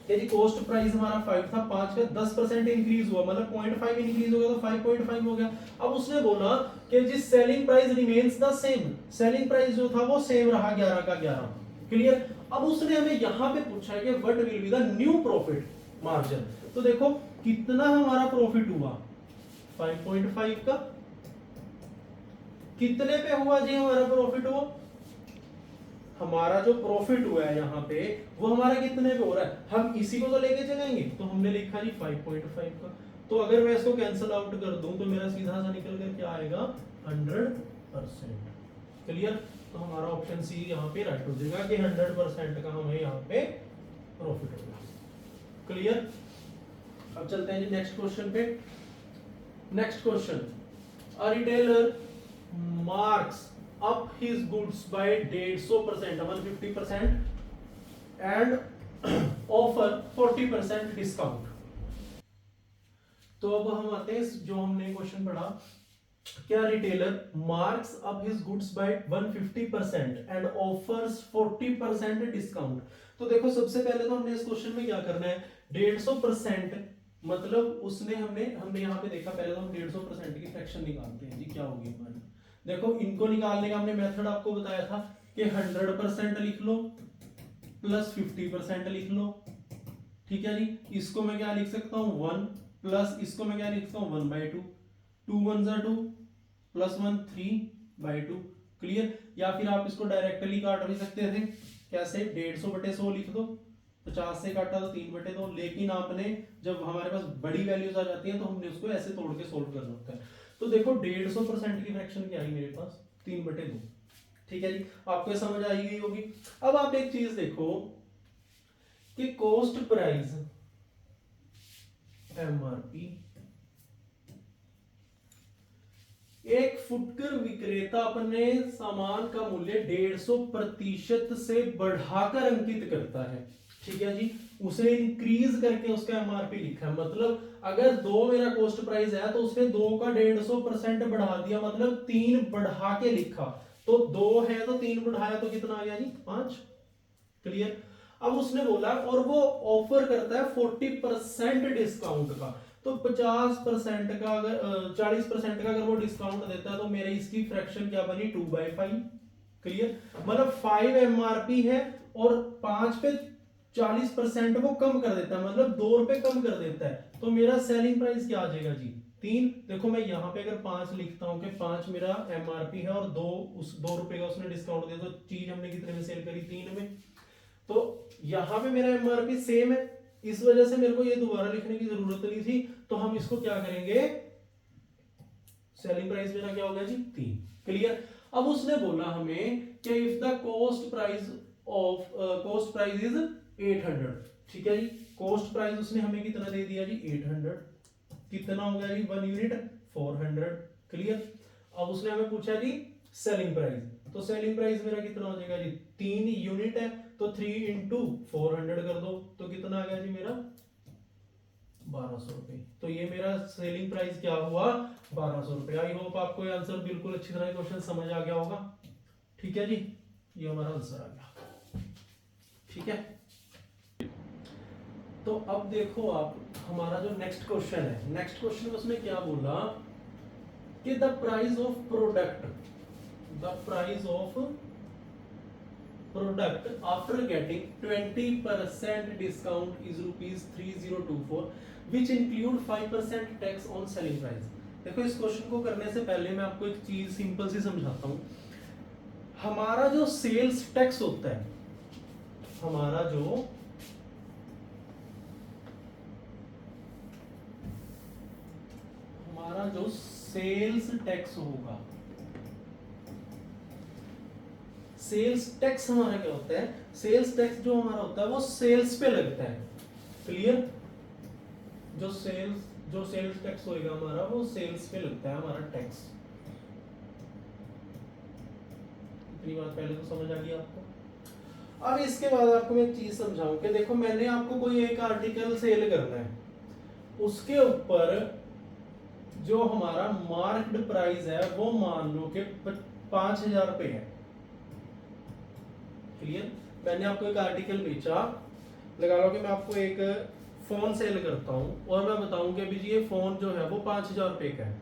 A: कि जी कॉस्ट प्राइस हमारा 5 था, 5 का 10% इंक्रीज हुआ, मतलब 0.5 इंक्रीज हो गया तो 5.5 हो गया। अब उसने बोला कि जी selling price remains the same, selling price जो था वो सेम रहा 11 का 11। क्लियर, अब उसने हमें यहां पे पूछा है कि what will be the new profit margin. तो देखो कितना हमारा प्रॉफिट हुआ 5.5 का, कितने पे हुआ जी हमारा प्रॉफिट, वो हमारा जो प्रॉफिट हुआ है यहाँ पे वो हमारा कितने पे हो रहा है, हम इसी को तो लेके चलेंगे। तो हमने लिखा जी 5.5 का, तो अगर मैं इसको कैंसिल आउट कर दूं तो मेरा सीधा सा निकल कर क्या आएगा 100%। क्लियर। तो हमारा ऑप्शन सी यहाँ पे राइट हो जाएगा कि 100% का हमें यहाँ पे प्रॉफिट होगा। क्लियर। अब चलते हैं जी नेक्स्ट क्वेश्चन पे। Next question, a retailer marks up his goods by 150%, 150% and offer 40% discount. तो अब हम आते हैं जो हमने क्वेश्चन पढ़ा, क्या retailer marks up his goods bye 150% and offers 40% discount. तो देखो सबसे पहले तो हमने इस क्वेश्चन में क्या करना है, 150% मतलब उसने हमने यहाँ पे देखा, पहले तो हम 150% की फ्रैक्शन निकालते हैं जी, क्या होगी हमारी। देखो इनको निकालने का हमने मेथड आपको बताया था कि 100% लिख लो प्लस 50% लिख लो। ठीक है जी, इसको मैं क्या लिख सकता हूँ 1 प्लस इसको मैं क्या लिख सकता हूँ 1/2, 2 1 जा 2 प्लस 1 3/2। क्लियर। या फिर आप इसको डायरेक्टली काट भी सकते थे, कैसे 150/100 लिख दो, 50 से काटा तो 3/2। लेकिन आपने जब हमारे पास बड़ी वैल्यूज आ जाती है तो हमने उसको ऐसे तोड़ के सोल्व करना होता है। तो देखो 150% की फ्रैक्शन क्या आई मेरे पास 3/2। ठीक है जी, आपको समझ आई गई होगी। अब आप एक चीज देखो कि कॉस्ट प्राइस एमआरपी, एक फुटकर विक्रेता अपने सामान का मूल्य 150% से बढ़ाकर अंकित करता है। ठीक है जी, उसने इंक्रीज करके उसका एमआरपी लिखा है, मतलब अगर 2 मेरा कॉस्ट प्राइस है तो उसने 2 का 150% बढ़ा दिया, मतलब 3 बढ़ा के लिखा। तो 2 है तो 3 बढ़ाया तो कितना आ गया जी 5। क्लियर। अब उसने बोला और वो ऑफर करता है 40% डिस्काउंट का, तो 50% का अगर 40% का अगर वो डिस्काउंट देता है तो मेरी इसकी फ्रैक्शन क्या बनी 2/5। क्लियर। मतलब 5 एमआरपी है और 5 पे 40% वो कम कर देता है, मतलब 2 रुपए कम कर देता है, तो मेरा सेलिंग प्राइस क्या आ जाएगा जी 3। देखो मैं यहाँ पे अगर 5 लिखता हूँ कि 5 मेरा एमआरपी है और 2 उस 2 रुपए का उसने डिस्काउंट दिया, तो चीज हमने कितने में सेल करी 3 में। तो यहाँ पे मेरा एमआरपी सेम है, इस वजह से मेरे को ये दोबारा लिखने की जरूरत नहीं थी। तो हम इसको क्या करेंगे, सेलिंग प्राइस मेरा क्या होगा जी 3। क्लियर। अब उसने बोला हमें कि if the cost price is 800। ठीक है जी, कॉस्ट प्राइस उसने हमें कितना दे दिया जी 800, कितना हो गया जी 1 यूनिट 400। क्लियर। अब उसने हमें पूछा जी सेलिंग प्राइस, तो सेलिंग प्राइस मेरा कितना हो जाएगा जी 3 यूनिट है तो 3 इंटू 400 कर दो, तो कितना आ गया जी मेरा 1200 रुपए। तो ये मेरा सेलिंग प्राइस क्या हुआ 1200 रुपए। आई होप आपको ये आंसर बिल्कुल अच्छी तरह क्वेश्चन समझ आ गया होगा। ठीक है जी, ये हमारा आंसर आ गया। ठीक है, तो अब देखो आप हमारा जो नेक्स्ट क्वेश्चन है, नेक्स्ट क्वेश्चन में उसने क्या बोला कि the price of product, the price of product after getting 20% discount is ₹3024 which include 5% tax on selling price. देखो इस क्वेश्चन को करने से पहले मैं आपको एक चीज सिंपल सी समझाता हूं। हमारा जो सेल्स टैक्स होता है, हमारा जो सेल्स टैक्स होगा, सेल्स टैक्स हमारा क्या होता है, सेल्स टैक्स जो हमारा होता है वो सेल्स पे लगता है। क्लियर। जो सेल्स टैक्स होएगा हमारा वो सेल्स पे लगता है हमारा टैक्स। इतनी बात पहले तो समझ आ गई आपको। अब इसके बाद आपको मैं एक चीज समझाऊं कि देखो मैंने आपको कोई एक आर्टिकल सेल करना है, उसके ऊपर जो हमारा मार्केट प्राइस है वो मान लो कि 5000 रुपए है। क्लियर। मैंने आपको एक आर्टिकल बेचा, लगा लो कि मैं आपको एक फोन सेल करता हूं और मैं बताऊं कि अभी जी ये फोन जो है वो 5000 रुपए का है।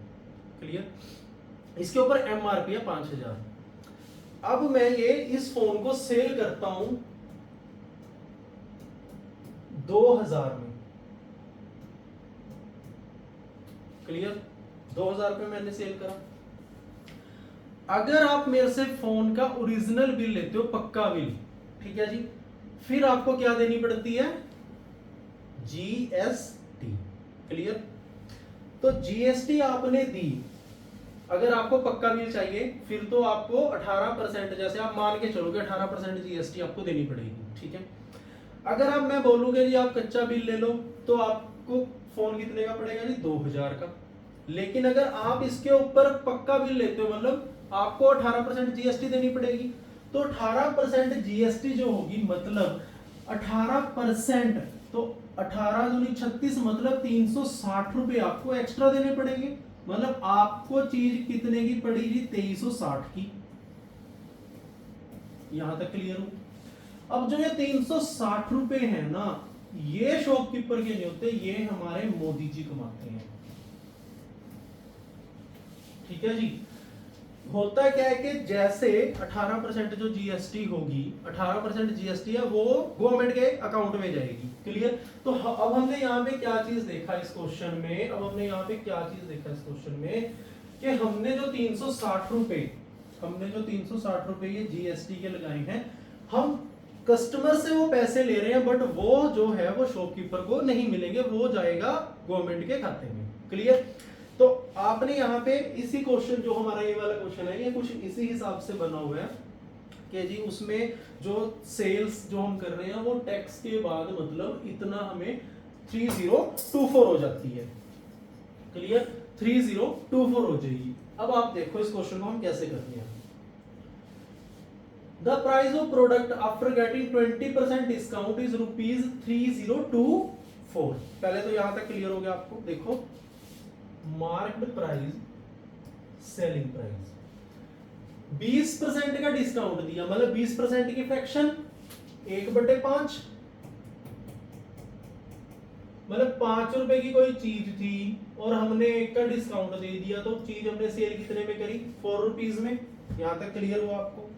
A: क्लियर। इसके ऊपर एमआरपी है 5000। अब मैं ये इस फोन को सेल करता हूं 2000 में। क्लियर। 2000 रुपए मैंने सेल करा। अगर आप मेरे से फोन का ओरिजिनल बिल लेते हो, पक्का बिल, ठीक है जी, फिर आपको क्या देनी पड़ती है, जीएसटी। क्लियर? तो जीएसटी आपने दी, अगर आपको पक्का बिल चाहिए फिर तो आपको 18%, जैसे आप मान के चलोगे 18% जीएसटी आपको देनी पड़ेगी, ठीक है। अगर अब मैं बोलूंगा जी आप कच्चा बिल ले लो तो आपको फोन कितने का पड़ेगा जी, 2000 का। लेकिन अगर आप इसके ऊपर पक्का बिल लेते हो, मतलब आपको 18% जीएसटी देनी पड़ेगी। तो 18% जीएसटी जो होगी, मतलब 18%, तो 18 दूनी 36, मतलब 360 रुपए आपको एक्स्ट्रा देने पड़ेंगे। मतलब आपको चीज कितने की पड़ेगी, 2360 की। यहां तक क्लियर हो? अब जो ये 360 रुपए है ना, ये शॉपकीपर के नहीं होते, ये हमारे मोदी जी कमाते हैं, ठीक है जी। होता क्या है कि जैसे 18% जो जीएसटी होगी, 18% जीएसटी है वो गवर्नमेंट के अकाउंट में जाएगी। क्लियर? तो अब हमने यहाँ पे क्या चीज देखा इस क्वेश्चन में, अब हमने यहाँ पे क्या चीज देखा इस क्वेश्चन में, कि हमने जो 360 रुपए, हमने जो 360 रुपए ये जीएसटी के लगाए हैं, हम कस्टमर से वो पैसे ले रहे हैं, बट वो जो है वो शॉपकीपर को नहीं मिलेंगे, वो जाएगा गवर्नमेंट के खाते में। क्लियर? तो आपने यहाँ पे इसी क्वेश्चन, जो हमारा ये वाला क्वेश्चन है, ये कुछ इसी हिसाब से बना हुआ है कि जी उसमें जो सेल्स जो हम कर रहे हैं वो टैक्स के बाद मतलब इतना हमें 3024 हो जाती है। क्लियर? 3024 हो जाएगी। अब आप देखो इस क्वेश्चन को हम कैसे करते हैं। The price of product after getting 20% discount is rupees 3024। पहले तो यहां तक क्लियर हो गया आपको। देखो, मार्क्ड प्राइस, सेलिंग प्राइस, 20% का डिस्काउंट दिया, मतलब 20% की फ्रैक्शन 1/5, मतलब 5 रुपए की कोई चीज थी और हमने 1 का डिस्काउंट दे दिया, तो चीज हमने सेल कितने में करी, 4 रुपीज में। यहां तक क्लियर हुआ आपको?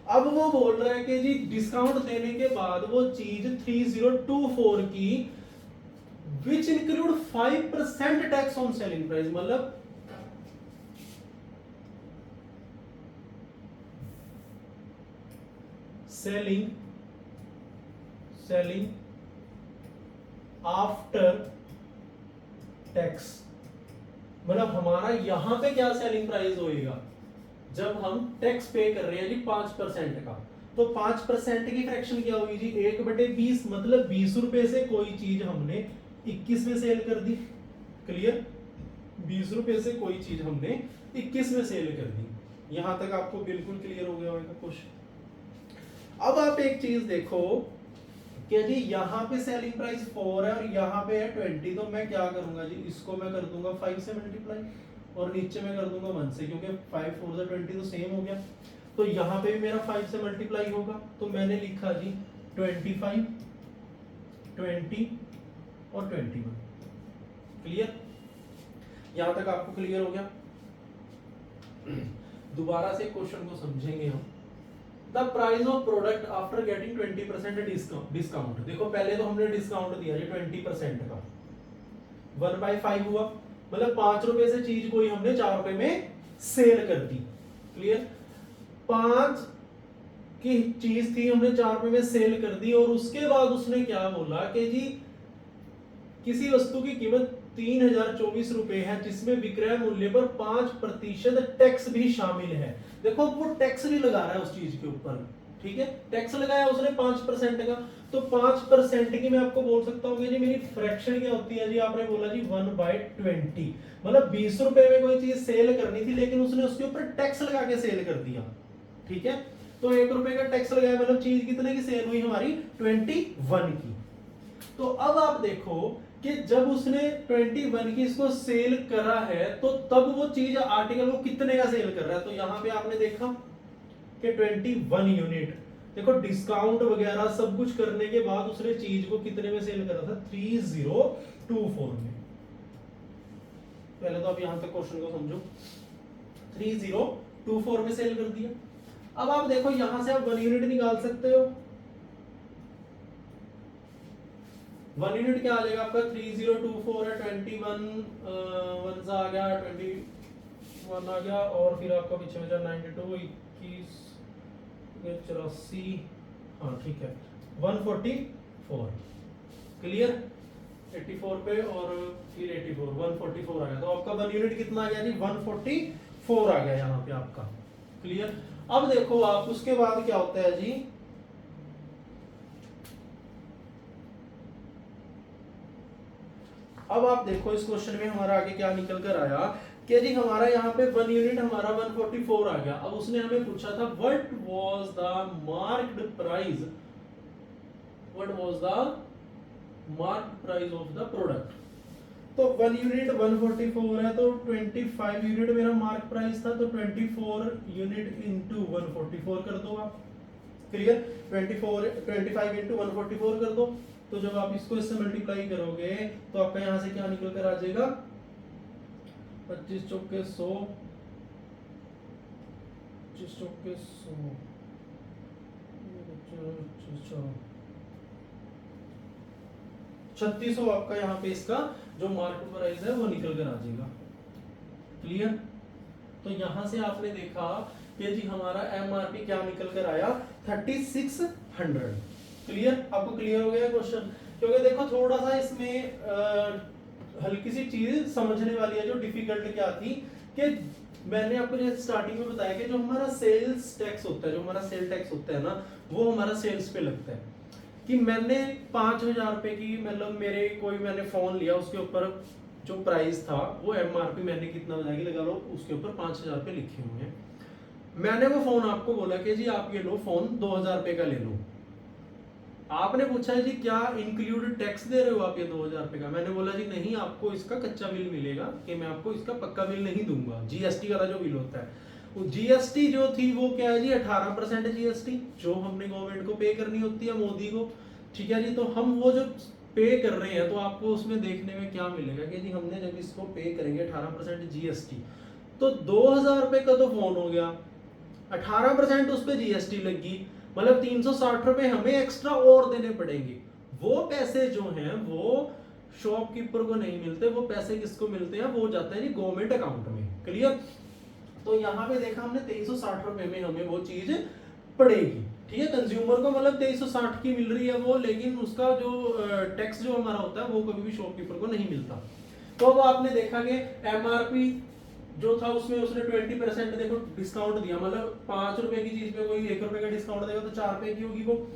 A: अब वो बोल रहा है कि जी डिस्काउंट देने के बाद वो चीज 3024 की, which include 5% tax on selling price, मतलब सेलिंग आफ्टर टैक्स, मतलब हमारा यहां पे क्या सेलिंग प्राइस होएगा जब हम टैक्स पे कर रहे हैं जी 5% का। तो 5% की फ्रैक्शन क्या होगी जी, 1/20, मतलब 20 रुपए से कोई चीज हमने 21 में सेल कर दी। क्लियर? 20 रुपए से कोई चीज हमने 21 में सेल कर दी। यहां तक आपको बिल्कुल क्लियर हो गया होगा कुछ? अब आप एक चीज देखो कि जी यहाँ पे सेलिंग प्राइस 4 है और यहाँ पे है 20, तो मैं क्या करूंगा जी, इसको मैं कर दूंगा 5 से मल्टीप्लाई और नीचे में कर दूंगा 1 से, क्योंकि 5 4 से 20 तो सेम हो गया। तो यहाँ पे भी मेरा 5 से मल्टीप्लाई होगा, तो मैंने लिखा जी 25, 20 और 21। क्लियर? यहां तक आपको क्लियर हो गया? दोबारा से क्वेश्चन को समझेंगे हम। The price of product after getting 20% discount. देखो पहले तो हमने डिस्काउंट दिया जी 20% का, 1/5 हुआ, मतलब 5 रुपए से चीज कोई हमने 4 रुपए में सेल कर दी। क्लियर? 5 की चीज थी, हमने 4 रुपए में सेल कर दी, और उसके बाद उसने क्या बोला कि जी किसी वस्तु की कीमत 3024 रुपए है, जिसमें विक्रय मूल्य पर 5% टैक्स भी शामिल है। देखो वो टैक्स भी लगा रहा है उस चीज के ऊपर, ठीक है, टैक्स लगाया उसने 5% का। तो 5% की मैं आपको बोल सकता हूँ कि जी मेरी फ्रैक्शन क्या होती है जी, आपने बोला जी 1/20, मतलब 20 रुपए में कोई चीज सेल करनी थी लेकिन उसने उसके ऊपर टैक्स लगा के सेल कर दिया। ठीक है, तो 1 रुपए का टैक्स लगाया, मतलब चीज कितने की सेल हुई हमारी, 21 की। तो अब आप देखो कि जब उसने 21 की इसको सेल करा है, तो तब वो चीज आर्टिकल वो कितने का सेल कर रहा है, तो यहां पे आपने देखा कि 21 यूनिट। देखो डिस्काउंट वगैरह सब कुछ करने के बाद उसने चीज को कितने में सेल करा था, 3024 में। पहले तो आप यहां तक क्वेश्चन को समझो, 3024 में सेल कर दिया। अब आप देखो यहां से आप 1 यूनिट निकाल सकते हो। 1 यूनिट क्या आ जाएगा आपका, 3024 है, 21 1 सा आ गया 20, 1 आ गया, और फिर आपका पीछे में 92, 21, 84, हाँ ठीक है 144। क्लियर, 84 पे और फिर 84, 144 आ गया। तो आपका 1 यूनिट कितना आ गया जी, 144 आ गया यहाँ पे आपका। क्लियर। अब देखो आप उसके बाद क्या होता है जी, अब आप देखो इस क्वेश्चन में हमारा आगे क्या निकल कर आया कि जी हमारा यहाँ पे 1 यूनिट हमारा 144 आ गया। अब उसने हमें पूछा था what was the marked price, what was the marked price of the product. तो 1 यूनिट 144 है, तो 25 यूनिट मेरा मार्क प्राइस था, तो 24 यूनिट इंटू 144 कर दो आप। क्लियर, 25 इंटू 144 कर दो। तो जब आप इसको इससे मल्टीप्लाई करोगे तो आपका यहां से क्या निकल कर आ जाएगा, 25 चौके 100, 25 चौके 100, 3600 आपका यहाँ पे इसका जो मार्केट प्राइस है वो निकल कर आ जाएगा। क्लियर। तो यहां से आपने देखा कि जी हमारा एमआरपी क्या निकल कर आया, 3600। क्लियर, आपको क्लियर हो गया क्वेश्चन। क्योंकि देखो थोड़ा सा इसमें हल्की सी चीज समझने वाली है। जो डिफिकल्ट क्या थी कि मैंने आपको जैसे स्टार्टिंग में बताया कि जो हमारा सेल्स टैक्स होता है, जो हमारा सेल टैक्स होता है ना, वो हमारा सेल्स पे लगता है। कि मैंने 5000 रुपए की, मतलब मेरे कोई मैंने फोन लिया, उसके ऊपर जो प्राइस था वो एमआरपी मैंने कितना बताया कि लगा लो उसके ऊपर 5000 रुपए लिखे हुए हैं। मैंने वो फोन आपको बोला कि जी आप ये लो फोन 2000 रुपए का ले लो। आपने पूछा है जी क्या इंक्लूड टैक्स दे रहे हो आप ये 2000 रुपए का। मैंने बोला जी नहीं, आपको इसका कच्चा बिल मिलेगा, कि मैं आपको इसका पक्का बिल नहीं दूंगा। जीएसटी वाला जो बिल होता है, वो जीएसटी जो थी वो क्या है जी 18% जीएसटी जो हमने गवर्नमेंट को पे करनी होती है, मोदी को। ठीक है जी, तो हम वो जो पे कर रहे हैं तो आपको उसमें देखने में क्या मिलेगा कि जी हमने जब इसको पे करेंगे 18% जीएसटी, तो 2000 रुपए का तो फोन हो गया, 18% उस पर जीएसटी लगी, मतलब 360 रुपए हमें एक्स्ट्रा और देने पड़ेंगे। वो पैसे जो हैं वो शॉपकीपर को नहीं मिलते, वो पैसे किसको मिलते हैं, वो जाते हैं गवर्नमेंट अकाउंट में। क्लियर। तो यहाँ पे देखा हमने 2360 रुपए में हमें वो चीज पड़ेगी। ठीक है, कंज्यूमर को मतलब 2360 की मिल रही है वो, लेकिन उसका जो टैक्स जो हमारा होता है वो कभी भी शॉपकीपर को नहीं मिलता। तो अब आपने देखा कि एमआरपी जो था उसमें उसने 20% देखो डिस्काउंट दिया, मतलब 5 रुपए की चीज पे कोई 1 रुपए का डिस्काउंट देगा तो 4 रुपए की होगी वो।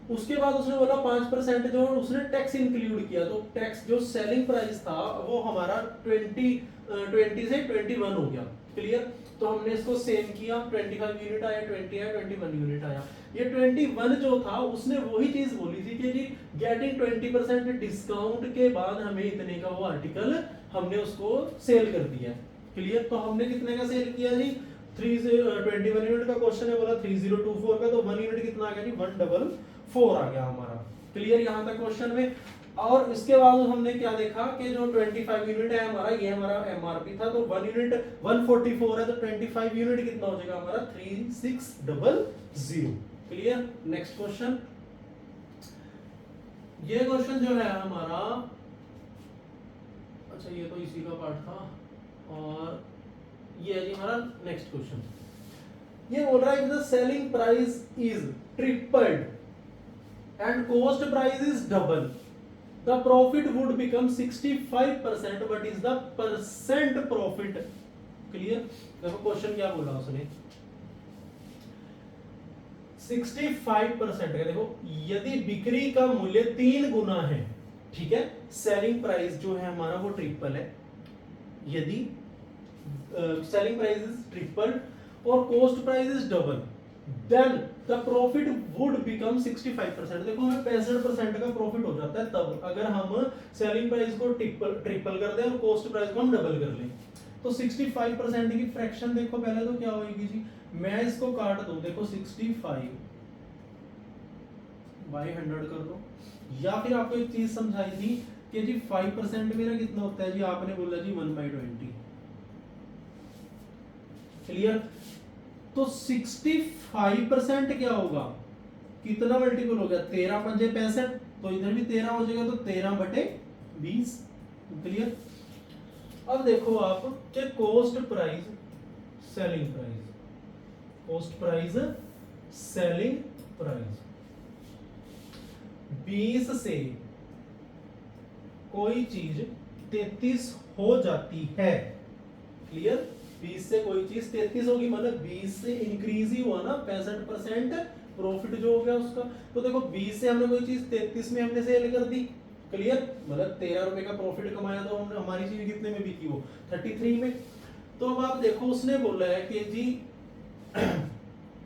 A: उसके बाद उसने बोला 5% जो उसने टैक्स इंक्लूड किया, तो टैक्स जो सेलिंग प्राइस था वो हमारा 20 से 21 हो गया। क्लियर। तो हमने इसको सेम किया, 25 यूनिट आया, 20 आया, 21 यूनिट आया। ये 21 जो था उसने वही चीज बोली थी कि जी गेटिंग 20% डिस्काउंट के बाद हमें इतने का वो आर्टिकल हमने उसको सेल कर दिया। क्लियर। तो हमने कितने का सेल किया जी, 21 यूनिट का क्वेश्चन है, बोला 3024 का, तो 1 यूनिट कितना आ गया जी 144 आ गया हमारा। क्लियर यहां तक क्वेश्चन में। और इसके बाद हमने क्या देखा कि जो 25 यूनिट है हमारा, ये हमारा एमआरपी था, तो 1 यूनिट 144 है, तो 25 यूनिट कितना हो जाएगा हमारा 3600। क्लियर। नेक्स्ट क्वेश्चन, ये क्वेश्चन जो है हमारा, अच्छा ये तो इसी का पार्ट था, और ये है जी हमारा नेक्स्ट क्वेश्चन। ये बोल रहा है the selling price is tripled and cost price is double, the profit would become 65%, but is the percent profit. Clear. देखो क्वेश्चन क्या बोला उसने, 65% का। देखो यदि बिक्री का मूल्य 3 गुना है, ठीक है, सेलिंग प्राइस जो है हमारा वो ट्रिपल है, यदि सेलिंग प्राइस इज ट्रिपल और cost price is double, then the profit would become 65%। देखो हमें 65% का प्रॉफिट हो जाता है तब अगर हम सेलिंग प्राइस को ट्रिपल कर दें और कॉस्ट प्राइस को हम डबल कर लें। तो 65% की फ्रैक्शन देखो पहले तो क्या होगी जी, मैं इसको काट दूं, देखो 65 बाई 100 कर दो, या फिर आपको एक चीज समझाई थी कि जी 5% मेरा कितना होता है जी, आपने बोला जी 1/20। क्लियर। तो 65% क्या होगा, कितना मल्टीपल हो गया, 13 पंजे 65, तो इधर भी 13 हो जाएगा, तो 13/20। क्लियर। अब देखो आप कि cost price selling price, cost price selling price. 20 से कोई चीज 33 हो जाती है, क्लियर। 20 से कोई चीज 33 होगी, मतलब 20 से इंक्रीज ही हुआ ना, 65% प्रॉफिट जो हो गया उसका। तो देखो 20 से हमने कोई चीज 33 में हमने सेल कर दी, क्लियर, मतलब 13 रुपए का प्रॉफिट कमाया, तो हमने हमारी चीज कितने में बिकी, वो 33 में। तो अब आप देखो उसने बोला है कि जी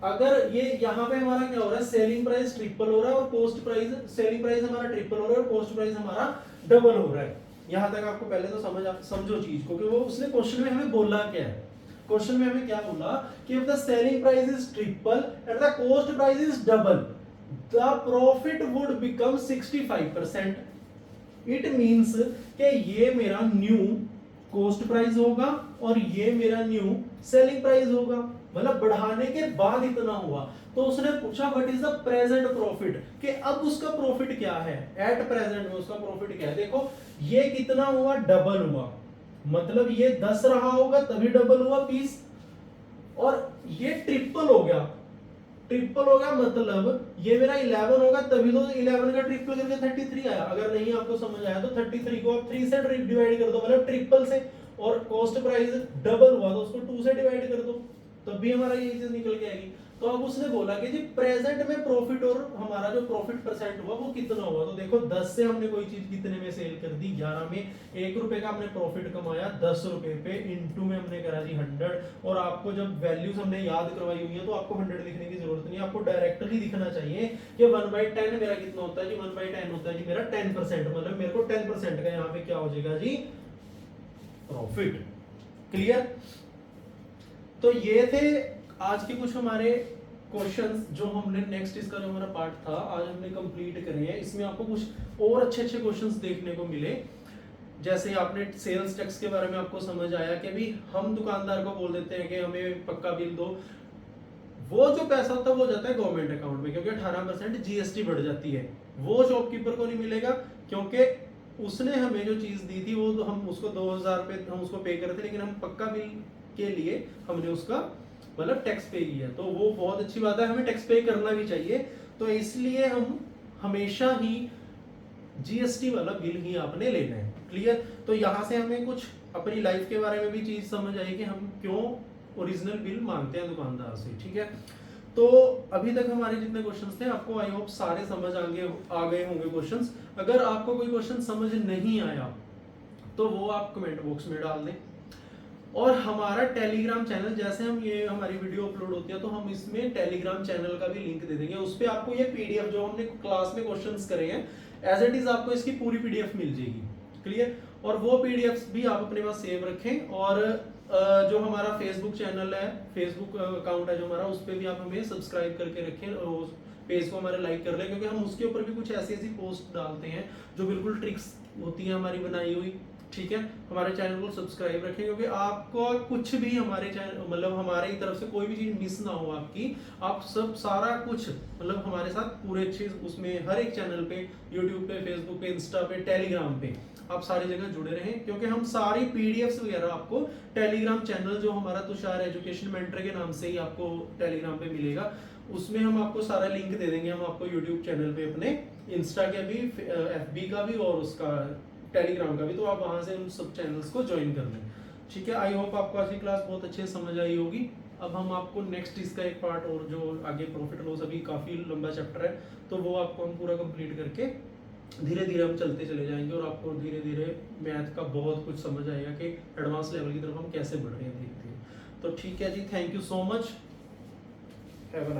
A: अगर ये यहाँ पे हमारा क्या हो रहा है, सेलिंग प्राइस ट्रिपल हो रहा है और कॉस्ट प्राइस, सेलिंग प्राइस हमारा ट्रिपल हो रहा है और कॉस्ट प्राइस हमारा डबल हो रहा है। यहाँ तक आपको पहले तो समझो चीज को, कि वो उसने क्वेश्चन में हमें बोला क्या है। क्वेश्चन में हमें क्या बोला कि if the selling price is triple and the cost price is double, the profit would become 65%. It means कि ये मेरा न्यू कॉस्ट प्राइस होगा और ये मेरा न्यू सेलिंग प्राइस होगा, मतलब बढ़ाने के बाद इतना हुआ। तो उसने पूछा what is the present profit, कि अब उसका प्रॉफिट क्या है, एट प्रेजेंट में उसका प्रॉफिट क्या है। देखो ये कितना हुआ, डबल हुआ, मतलब ये 10 रहा होगा तभी डबल हुआ 20, और ये ट्रिपल हो गया, ट्रिपल हो गया मतलब ये मेरा 11 होगा तभी तो 11 का ट्रिपल करके 33 आया। अगर नहीं आपको समझ आया तो 33 को आप 3 से डिवाइड कर दो, मतलब ट्रिपल से, और कॉस्ट प्राइस डबल हुआ तो उसको 2 से डिवाइड कर दो, तब भी हमारा ये चीज निकल के आएगी। तो अब उसने बोला कि जी प्रेजेंट में प्रॉफिट और हमारा जो प्रॉफिट परसेंट हुआ वो कितना हुआ। तो देखो 10 से हमने कोई चीज कितने में सेल कर दी, 11 में, 1 रुपए का हमने प्रॉफिट कमाया 10 रुपए पे, इनटू में हमने करा जी 100। और आपको जब वैल्यूज हमने याद करवाई हुई है तो आपको 100 लिखने की जरूरत नहीं, आपको डायरेक्टली दिखना चाहिए कि 1/10 मेरा कितना होता है जी, 1/10 होता है जी मेरा 10%, मतलब मेरे को 10% का यहाँ पे क्या हो जाएगा जी, प्रॉफिट, क्लियर। तो ये थे आज के कुछ हमारे क्वेश्चंस जो हमने, नेक्स्ट इसका जो हमारा पार्ट था आज हमने कंप्लीट करे हैं। इसमें आपको कुछ और अच्छे अच्छे क्वेश्चंस देखने को मिले, जैसे आपने सेल्स टैक्स के बारे में आपको समझ आया कि भी हम दुकानदार को बोल देते हैं कि हमें पक्का बिल दो, वो जो पैसा होता है वो जाता है गवर्नमेंट अकाउंट में, क्योंकि 18% जीएसटी बढ़ जाती है, वो शॉपकीपर को नहीं मिलेगा, क्योंकि उसने हमें जो चीज दी थी वो हम उसको 2000 रुपए हम उसको पे करते, लेकिन हम पक्का बिल के लिए हमने उसका मतलब टैक्स पे किया, तो वो बहुत अच्छी बात है, हमें टैक्स पे करना भी चाहिए। तो इसलिए हम हमेशा ही जीएसटी वाला बिल ही आपने लेना है, क्लियर। तो यहाँ से हमें कुछ अपनी लाइफ के बारे में भी चीज समझ आई कि हम क्यों ओरिजिनल बिल मांगते हैं दुकानदार से, ठीक है। तो अभी तक हमारे जितने क्वेश्चंस थे आपको आई होप सारे समझ आ गए होंगे क्वेश्चंस। अगर आपको कोई क्वेश्चन समझ नहीं आया तो वो आप कमेंट बॉक्स में डाल दें। और हमारा टेलीग्राम चैनल, जैसे हम ये हमारी वीडियो अपलोड होती है तो हम इसमें टेलीग्राम चैनल का भी लिंक दे देंगे, उस पर आपको ये पीडीएफ जो हमने क्लास में क्वेश्चंस करे हैं एज इट इज आपको इसकी पूरी पीडीएफ मिल जाएगी, क्लियर। और वो पीडीएफ भी आप अपने पास सेव रखें, और जो हमारा फेसबुक चैनल है, फेसबुक अकाउंट है जो हमारा, उस पर भी आप हमें सब्सक्राइब करके रखें और उस पेज को हमारे लाइक कर लें, क्योंकि हम उसके ऊपर भी कुछ ऐसी ऐसी पोस्ट डालते हैं जो बिल्कुल ट्रिक्स होती है हमारी बनाई हुई, ठीक है। हमारे चैनल को सब्सक्राइब रखें, क्योंकि आपको कुछ भी हमारे चैनल मतलब हमारी तरफ से कोई भी चीज मिस ना हो आपकी, आप सब सारा कुछ मतलब हमारे साथ पूरे अच्छे उसमें हर एक चैनल पे, यूट्यूब पे, फेसबुक पे, इंस्टा पे, टेलीग्राम पे आप सारी जगह जुड़े रहें, क्योंकि हम सारी पीडीएफ्स वगैरह आपको टेलीग्राम चैनल जो हमारा तुषार एजुकेशन मेंटर के नाम से ही आपको टेलीग्राम पे मिलेगा, उसमें हम आपको सारा लिंक दे देंगे। हम आपको यूट्यूब चैनल पे अपने, इंस्टा के भी, एफबी का भी और उसका टेलीग्राम का भी, तो आप वहां से उन सब चैनल्स को ज्वाइन कर लें, ठीक है। आई होप आपको आज की क्लास बहुत अच्छे से समझ आई होगी। अब हम आपको नेक्स्ट इसका एक पार्ट और जो आगे प्रॉफिट लॉस, अभी काफी लंबा चैप्टर है, तो वो आपको हम पूरा कंप्लीट करके धीरे धीरे हम चलते चले जाएंगे, और आपको धीरे धीरे मैथ का बहुत कुछ समझ आएगा कि एडवांस लेवल की तरफ हम कैसे बढ़ रहे हैं धीरे धीरे। तो ठीक है जी, thank you so much, have a nice